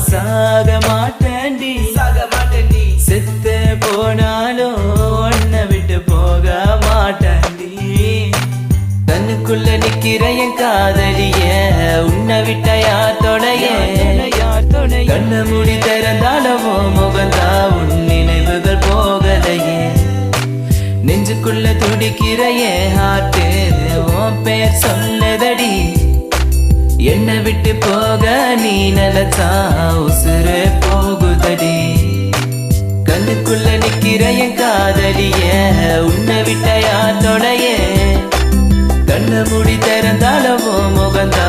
சாக மாட்டேன்டி செத்து போனாலும் உன்னை விட்டு போக மாட்டேன்டி கண்ணுக்குள்ள நிக்கிற என் காதலிய உன்னை விட்ட யார் துணைய கண்ண மூடி திறந்தாலும் முகந்தா உன் நினைவுகள் போகலையே நெஞ்சுக்குள்ள துடிக்கிற என் ஹார்ட்டு உன் பேர் சொல்லுதடி என்னை விட்டு போக நீ நினைச்சா உசுறு போகுதடி கண்ணுக்குள்ள நிக்கிற என் காதலிய உன்னை விட்ட யார் துணைய கண்ண மூடி திறந்தாலும் முகந்தா